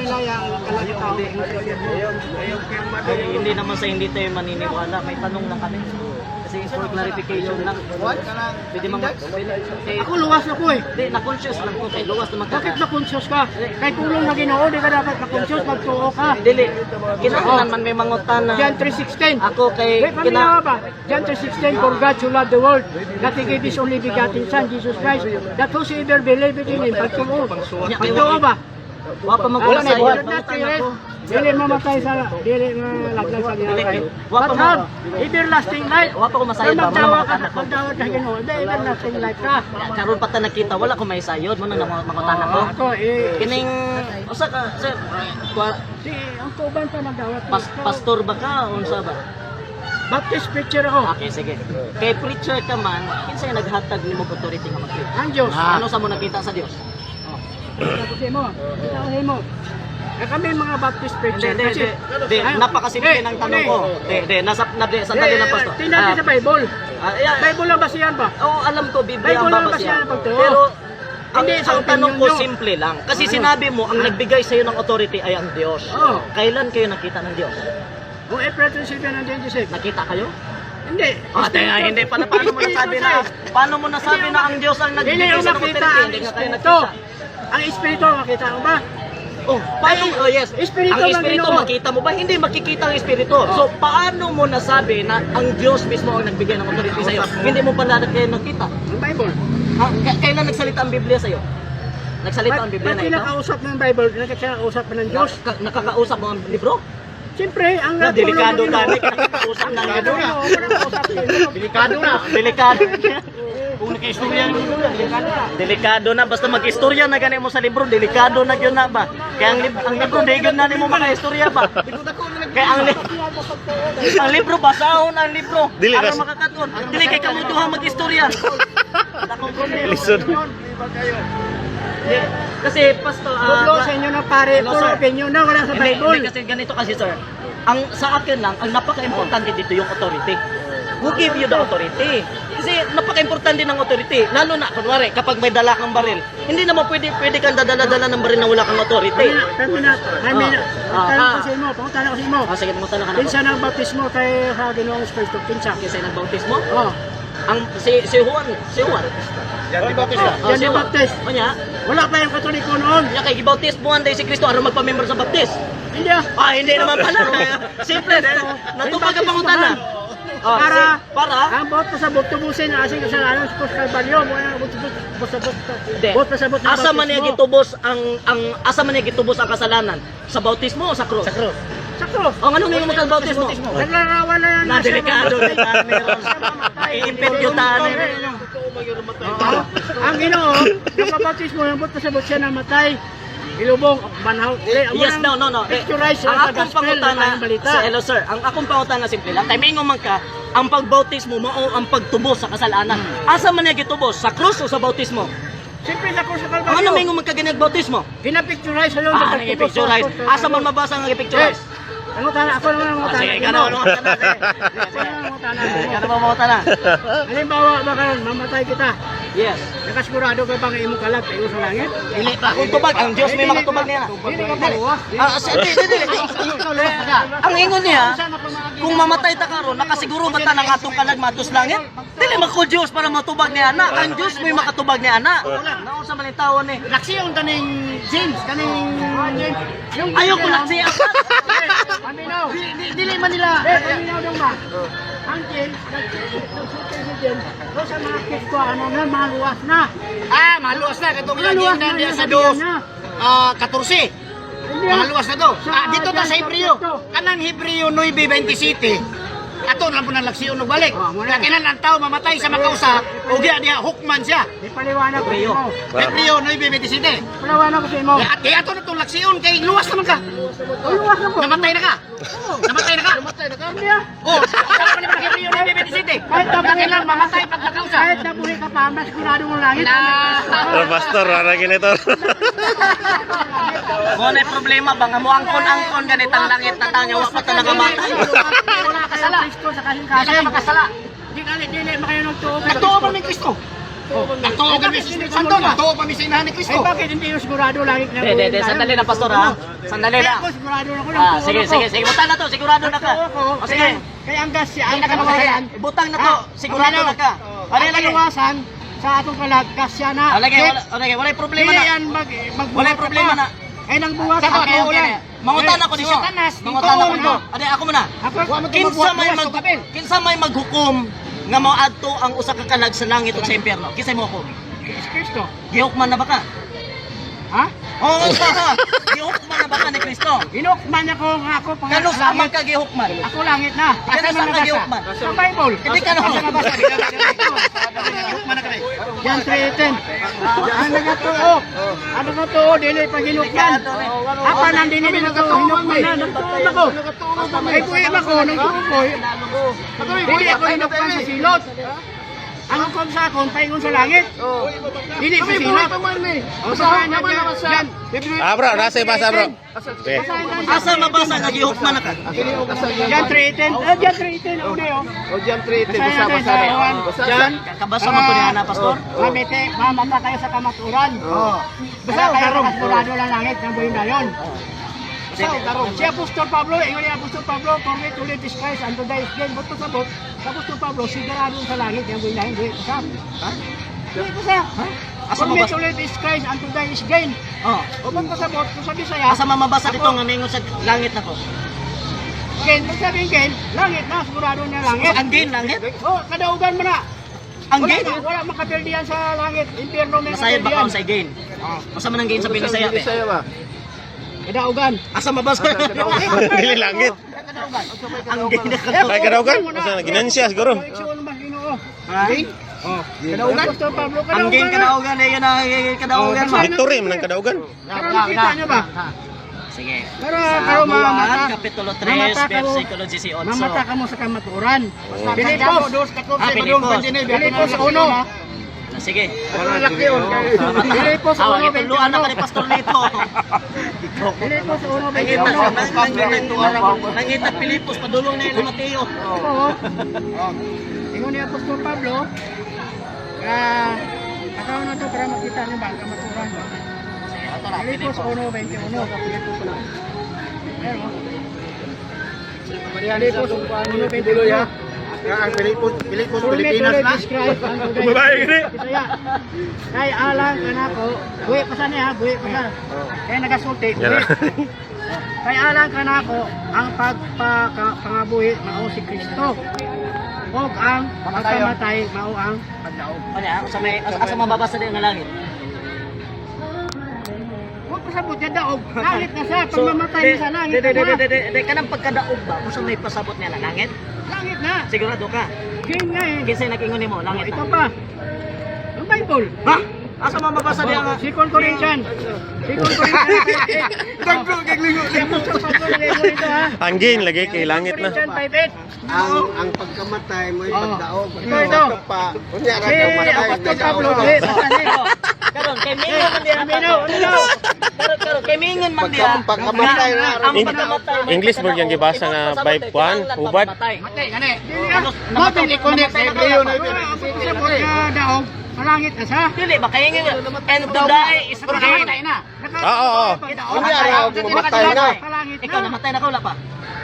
nila yung kalagitao. Hindi naman sa hindi tayo maniniwala. May tanong lang kami. Kasi for clarification lang. Pwede mga... Ako luwas ako eh. Hindi, na-conscious lang ko. Kay luwas naman ka. Bakit na-conscious ka? Kay tulong na Ginoo, di ka dapat na-conscious, magtuo ka. Dili. Kinahanglan man may mangutan na... John 3:16. Ako kay... Wait, pamilya ba? John 3:16, for God so loved the world, that He gave His only begotten Son, Jesus Christ, that whosoever believeth in Him, magtuo. Magtuo ba? Wa pa Wala na, magkusay. dili mamatay sa, dili malaglag sa ginaway. Wa pa But have everlasting life. Wa pa ko masayod ba? Magdawa ka, magdawa ka Ginoo, everlasting life ka. Karon pa ta nakita, wala ko may sayod. Mo nang mangutan ako. Ako eh, Kining... Usa ka... Sir, si ang tuban pa magdawat. pastor ba ka? Unsa ba? Baptist preacher ako. Okay, sige. Kay preacher ka man, kinsay naghatag nimo authority nga mag-preach? Ang Diyos. Ano sa mo nakita sa Dios? Kasi mo, itaw mo. Kami mga Baptist preacher. Hindi, napakasimple ng tanong ko. Hindi, sandali ng pastor. Tingnan sa Bible. Yeah. Bible lang ba siyan ba? Oo, alam ko, Biblia ang Bible lang ba babasihan. siya ang pagtuo? Pero, Hindi, sa ang tanong ko opinion nyo. simple lang. Kasi sinabi mo, ang nagbigay sa'yo ng authority ay ang Diyos. Oo. Kailan kayo nakita ng Diyos? O April 27 ng 26. Nakita kayo? Hindi. Hindi pa na paano mo nasabi na ang Diyos ang Hindi nagbigay yung sa nakita authority? ang Hindi nga kayo Espiritu. nakita. Ang Espiritu, makita mo ba? Oh, paano? Oh, yes. Espiritu Ang ng Espiritu, Ginoo. makita mo ba? Hindi makikita ang Espiritu. So, paano mo nasabi na ang Diyos mismo ang nagbigay ng authority sa'yo? Hindi mo pala kayo nakita. Ang Bible. Kailan nagsalita ang Biblia sa'yo? Nagsalita ang Biblia Ba't na ito? kinakausap ng Bible? Kinakausap pa ng Diyos? Nakakausap mo ang libro? Siyempre, ang Delikado tulong na. ng Ginoo. Nakakausap ng libro. Delikado na. Delikado. Kung naka-istorya ng Ginoo, delikado na. Delikado na. Basta mag-istorya na gani mo sa libro, delikado na yun na ba? Kaya ang libro, dahil na mo maka-istorya ba? Kaya ang libro, basahon ang libro. Para makakaton. Dili kay kamuduha mag-istorya. Lisod. Kasi pastor, Puro sa inyo na pare, Hello, puro sir. opinion na, wala sa hindi Bible. kasi ganito kasi sir. Ang sa akin lang, ang napaka-importante dito yung authority. Who give you the authority? Kasi napaka-importante ng authority. Lalo na, kunwari, kapag may dala kang baril, hindi naman pwede kang dadala-dala ng baril na wala kang authority. Tanong ko sa imo, pangutan ko sa imo. Sige, mutan na ka na. Kinsa nang baptismo kay sa Ginoong Espiritu? Kinsa? Kasi nagbautismo? Oh, Ang si Juan. Yan di baptist. Kanya, Wala pa yung Katoliko noon. niya kay gibautismohan day si Kristo aron magpa-member sa baptist. Hindi ah. Hindi naman pala. Simple, natupag ang pangutana. Para Para ang bot pa sa bot tubusin na asing kasalanan sa Kalbaryo mo ang bot Hindi. bot pa sa bot ng Asa man niya bautismo. gitubos asa man niya gitubos ang kasalanan? Sa bautismo o sa krus? Sa krus. Sakto. O anong ngayon magka-bautismo? Naglarawan na yan. Na delikado na meron. Iimpit yung taan. Ang Ginoo, napabautismo yung bot pa sa bot siya namatay. Ilubong, banhaw. Yes, no. Picturize Ang sa akong gospel pangutana, ng balita. hello sir, ang akong pangutana simple lang. Timingon man ka, ang pagbautismo mo o ang pagtubos sa kasalanan. Asa man niya gitubos? Sa krus o sa bautismo? Siyempre sa kurso Ano Kalbaryo. may man ka ganyan bautismo? Pinapicturize sa yung Nag-picturize. Asa man mabasa ang picturize? Ako naman ang Sige, ikaw naman ang mangutana. Halimbawa, baka mamatay kita. Yes. Nakasigurado ka bang imong kalag tayo sa langit? Dili pa akong tubag. Ang Diyos may makatubag niya. Hindi ka paluwas. Ang ingon niya, kung mamatay ta karon, nakasiguro ba ta ng atong kalag matos langit? Dili mako Diyos para matubag ni ana. Ang Diyos may makatubag ni ana. Naon sa maling tawon ni. Laksiyon kaning James, kaning yung Ayaw ko lang siya. Aminaw. Dili man nila. Aminaw dong ba? Ang James, sa mga kids ko, mga luwas na. Maluwas na katong Maluwas lagi na na diya yung sa sabihan 2 niya. 14. Hindi, Maluwas na to. Sa- Dito ta sa dyan, Hebreo. dito. Kanang Hebreo 9:27. Ato na po ng laksiyon og balik. Muna. Kaya kinan ang tao mamatay sa makausa o diya hukman siya. ipaliwanag ko sa imo. Hebreo 9:27. Ipaliwanag ko sa imo. Kaya ato na tong laksiyon kay luwas naman ka. Luwas na po. Namatay na ka. Namatay na ka. Hindi ah. Oh, alam mo naman Hebreo 9:27. Kahit Kaya kinan mamatay pag makausa. Kahit nabuhay ka pa, mas kurado mong langit. Pastor, wala ganito. Mo na problema ba nga mo angkon ganitang langit na tanya wa pa talaga matay. Wala ka sa Kristo sa kasing-kasing. Makasala. Di ka dili makayo ng tuo. Nagtuo pa may Kristo. Natuo kami sa Espiritu Santo, natuo kami sa inahan ni Ay, Kristo. bakit hindi yung sigurado langit na Hindi, sandali lang, pastor ha. Sandali lang. Ako, sigurado na ako ng Ah, tuon sige, ako. sige, sige. Butang na to, sigurado na ka. Tuon ako. O sige. Kaya ang gas siya, Hindi ang na ka makaya. kalawasan. Butang na to, sigurado na ka. Ang kalawasan sa atong kalag, gas siya na. Alagay, wala problema Dili na. yan magbuhat Wala problema na. Ay, nang buhat Okay, sa okay, tuon lang. Mangutan ako Si nimo. Satanas, Mangutan ako tuon nimo. na. Ade, ako muna. Ako, Kinsa may maghukom nga moadto ang usa ka kalag sa langit ug sa impyerno. Kisay mo ako? Kristo. Gihukman na ba ka? Ha? Oo, gihukman na ba ka ni Kristo? Inukman ako nga ako Kano sa man ka gihukman? Ako langit na. Kano Asa sa man ka nabasa? gihukman? Sa Bible. Hindi ka na. Asa nabasa? Yan 3:10. Ang nagatuo. Ano na to? Dili pa hinukman. Apa nang dili na to hinukman na nagtuon ako. Ay kuy ako nang tukoy. Dili ako hinukman sa silot. Ang hukom sa akon paingon sa langit. Dili sa silot. O sa kanya yan. Bro, nasa ibasa bro. Okay. Asa mabasa nga gihukman na ka? Yan 3:10. Yan 3:10 uli oh. O diyan 3, Basa na. Yan. Kabasa mo to ni Ana, pastor? Mamete, mamata kayo sa kamaturan. Basta kayo nakasigurado lang langit ng buhay na yun. Si Apostol Pablo, ingon ni Apostol Pablo, for me to live is Christ and to die is gain. Ba't pasabot? Sa Apostol Pablo, sigurado sa langit ng buhay na yun. Buhay pasab. Ha? Buhay pasab. Asa For me mabasa? to live is Christ and to die is gain. Oh. O ba't pasabot? Kung sabi saya, Asa mamabasa dito nga ningon sa langit nako? gain. Ba't sabihin gain? Langit na, sigurado niya langit. Ang gain langit? Oh, kadaugan mo na. Ang gain? Wala makapildihan sa langit. Impyerno may Masayad ba kapildihan. ka sa gain? Asa man ang gain sa Binisaya? Kadaugan. Asa mabasa? Dili langit. Ang gain na Ay, kadaugan? Asa ginansya siguro. Koreksyon ba Ginoo? Ha? Kadaugan. Apostol Pablo, Ang gain kadaugan ay yan ang kadaugan mo. Victory man ang kadaugan. Pero nakita niyo ba? Sige. Pero Sa mamata. Buwan, Kapitulo 3, Mamata ka mo. versikulo 18. Mamata ka mo sa kamaturan. Ah, Pilipos. Pilipos. Pilipos 1. Sige. Pilipos 1. Awag ituluan na ka ni Pastor Lito. Pilipos 1. Nangita Pilipos, padulong na yung Mateo. Ingon ni Apostol Pablo, akaw na to para makita niyo ba ang kamaturan. Pilipos 1:21. Pilipos 1:21. Ang Pilipos, Pilipinas Pilipinas na. Babae gini. Kay alang kanako, buhi pa sa niya, buhi pa sa. Kaya nagasulti, Yan buhi. na. Kay alang kanako, ang pagpapangabuhi mao si Kristo. Og ang pagkamatay mao ang pagdaog. Ano, asa mababasa din nga langit? Huwag pasabot niya daog. Langit na siya, pag mamatay niya sa langit na. Di kanang pagkadaog ba? Kung saan may pasabot niya na langit? Langit na. Sigurado ka? Game nga eh. Kinsay nakingon nimo langit Ito na? pa. Ang Bible. Ha? Asa mababasa diya nga? 2 Corinthians. 2 Corinthians 5:8. Dagdag gaglingo. Anggin lagi kay langit na. 5:8. Ang pagkamatay mo ay pagdaog. Ito. Unya Si Apostol Pablo, buhi pa sa niya. Karon kay mingon man diya. Ano? Karon kay mingon man diya. Pagkamatay na. Ang pagkamatay. may English mo yung gibasa nga pasabot, by Juan, pasabot, hubad. pagkamatay. Matay, gani. Natin i-connect sa Hebreo na ito. Pasabot ka daog. Malangit na siya. Dili ba kay nga and to die is for gain. na. Oo. Mamatay na. Malangit Ikaw na. namatay na ka wala pa.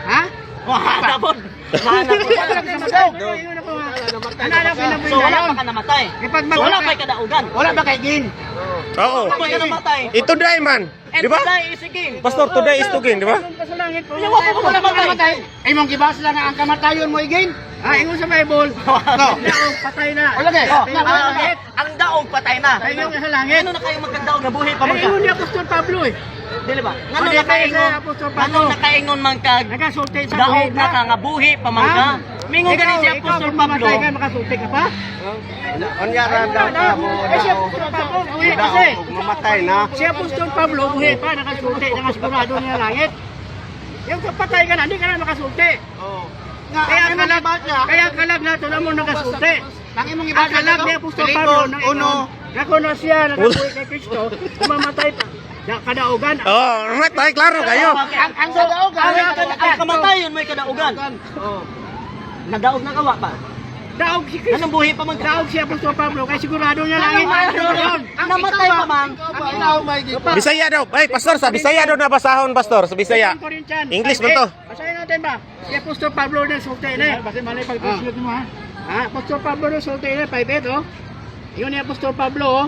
Ha? Wah, tapon. Hanap ko. So wala pa ka namatay. So wala pa ka daugan. Wala ba kay Gin? Oo. Wala pa ka namatay. Ito dai man. And Di ba? to die is a gain. Pastor, today is to gain, di ba? Sa langit po. Wala pa Wala namatay. pa namatay. Ay mong gibasa lang ang kamatayon mo igin. Ah, ingon sa Bible. No. Patay na. Wala kay. Ang daog patay na. Ay ingon sa langit. Ano na kayo magkandaog na buhay pa Ay man ingon ka? ni Apostol Pablo eh. Dili ba? Ngano Pati na kayo kaingon? sa Apostol Ngano Pablo. na kaingon man ka? Nagasulti sa Daog na ka nga buhi pa man ka. Mingon gani si Apostol Pablo. Ikaw makasulti ka pa? Unya ra daw ka mo. Ay si Apostol Pablo buhi kasi. Mamatay na. Si Apostol Pablo buhi pa nakasulti nakasigurado niya langit. Yung kapatay ka na, hindi ka na makasulti. Kaya kalag na ito na mo nakasulti. Ang kalag ni Apostol Pablo na ako na siya nakabuhi kay Kristo, mamatay pa. Kadaugan. Oh, matay klaro kayo. Ang kadaugan. Ang kamatayon may kadaugan. Nadaog na kawa pa. Daog si Kristo. Anong buhi pa man? Daog si Apostol Pablo, kaya sigurado niya langit. Namatay pa man. Bisaya daw. Ay, pastor, sa Bisaya daw na basahon, pastor, sa Bisaya. English mo to. Basahin natin ba? Si Apostol Pablo na sulti na. Basahin malay pag-translate mo ha. Ha, Apostol Pablo na sulti na, 5:8 oh. Yun ni Apostol Pablo oh.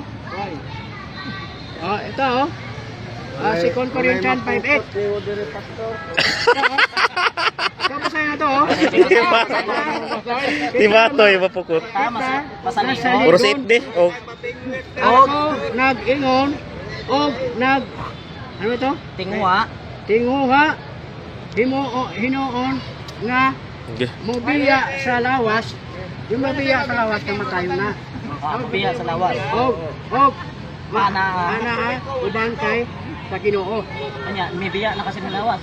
Oh, ito oh. 2 Corinthians 5:8. Ito basahin na to oh. Timatoy, mapukot. Tama, pasalig Nasa ko. Puro safety. Oh. Ako nag-ingon o ano to? Tingwa. Tinguha hinuon nga Okay. mobiya sa lawas. Yung mobiya sa lawas kamatayo na. Biya sa lawas. Og Ana. uban kay sa Ginoo. Anya, may biya na kasi malawas.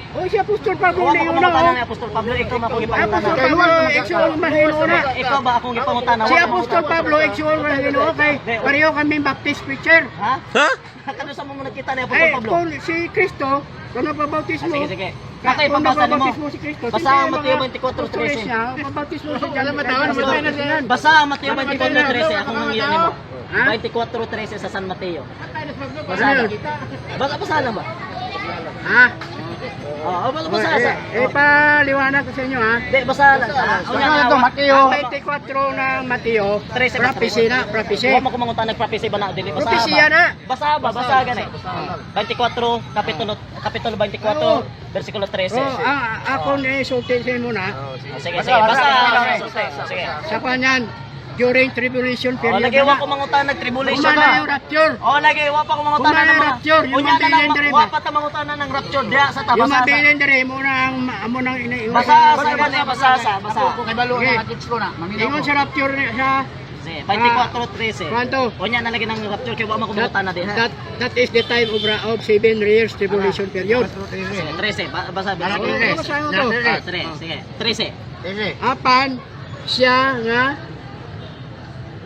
O si Apostol Pablo Huwag na ako yun mangutana ni na. Apostol Pablo, ikaw makong Apostol ipangutana. Pablo, actual mahino na. Ikaw ba akong ipangutana? Si Apostol Pablo, actual mahino kay pareho kami Baptist preacher. Ha? Ha? Kano sa mo nakita ni Apostol Ay, Pablo? kung si Kristo, kung nababautismo, Sige, sige. Kakay, kung pabasa mo. nababautismo si Kristo, Basa ang Mateo 24:13. Pabautismo siya dyan. Matay na siya yan. Basa ang Mateo 24:13, akong nangiyan mo. Ha? 24:13 sa San Mateo. Basa Ano? na. Basa na ba? Ha? Oo, basa sa. Paliwanag ko sa inyo ha. Di, basa lang. Ang 24 ng Mateo, 13 prophecy na, prophecy. Huwag mo kumangutana nag-prophecy ba na? Dili, basa Prophecy yan, ha? Basa ba? Basa gani. 24, kapitulo 24, versikulo 13. Ako ni sulti sa inyo na, Sige, sige. Basa. Sige. sa kanyan, during tribulation Oh, period nagiwa na. ko mangutana nag-tribulation Umana yung ba? rapture. Oh, nagiwa pa ko mangutana Umana ng mga rapture, yung Unya na mabilin lang, diri wa ba? pa ta mangutana ng rapture diya sa Yung tabasa. mabilin diri, mo nang inaiwan. Basa sa gani, basa. Ingon sa rapture siya, Sige, 24:13. kwanto? Unya na lagi ng rapture kay wa man ko That, mangutana diha. that is the time of 7 years tribulation period. Sige, 13. Basa. Basa mo to. 13. Sige, 13. Apan siya nga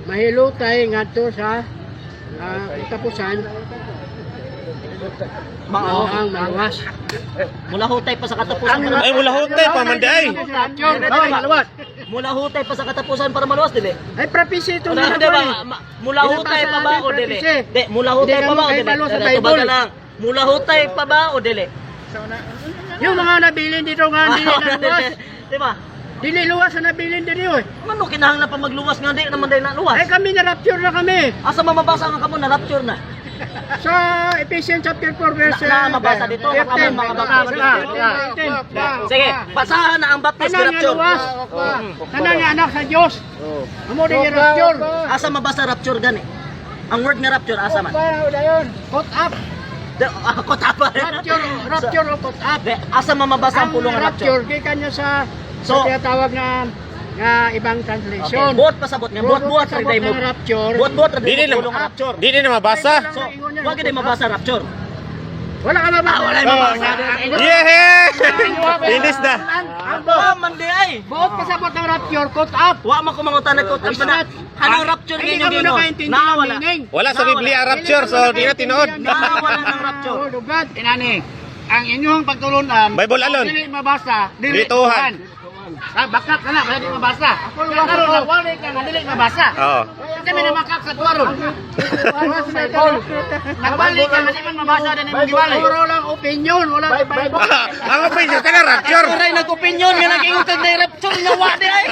mahilutay ngadto sa katapusan mao ang maluwas. Mula hutay pa sa katapusan. Ay, mula hutay pa man di ay. Rapture, maluwas. Mula hutay pa sa katapusan para maluwas dili. Ay prophecy ito Una, na di ba? Mula hutay pa ba o dili? Di, mula hutay pa ba o dili? Hindi ka sa Tubaga Bible. lang. Mula hutay pa ba o dili? Yung mga nabilin dito nga dili na luwas. Di ba? Dili luwas na nabilin dito eh. Ano kinahanglan pa magluwas nga di naman dahil na luwas? Ay kami na rapture na kami. Asa mamabasa nga kamo na rapture na? Sa Ephesians chapter 4 verse Na mabasa dito, 15. kaman mga Baptist. Sige, basahan na ang Baptist Tanan nga rapture. luwas. Tanan nga anak sa Dios. Amo din yung rapture. Asa mabasa rapture gani? Ang word nga rapture asa man? Caught up. Ako tapa. Rapture o caught up. Asa mamabasa ang pulong nga rapture? Di kanya sa So, tinatawag na ibang Okay, translation. buot pasabot nga, buot Pasabot rin mo. ng rapture. Buot Di rin na mo pulong nga rapture. Di na mabasa. So, wag din mabasa rapture. Wala ka mabasa. Wala mabasa. Yeah! Inis na. Ang Oh, mandi ay. buot pasabot ng rapture, caught up. Wa man ko mangutan na kung na. Anong rapture Hindi ninyo ka mo gino? nakaintindi ng Nawala. meaning. Wala sa Biblia rapture, so di na tinuod. Nawala ng rapture. Oh, lugad. Inani, ang inyong pagtulunan, Bible alone. dili mabasa, Dituhan. Bakak ka na, wala di mabasa. Karon na wala ka nga dili mabasa. Oo. Kami na makak sa tuwaron. Nagbalik ka, hindi man mabasa din ang gibalik. Puro lang opinion, wala Bible. Ang opinion ka na rapture. Aray nag-opinion nga nag-ingutag na rapture nga wa di ay.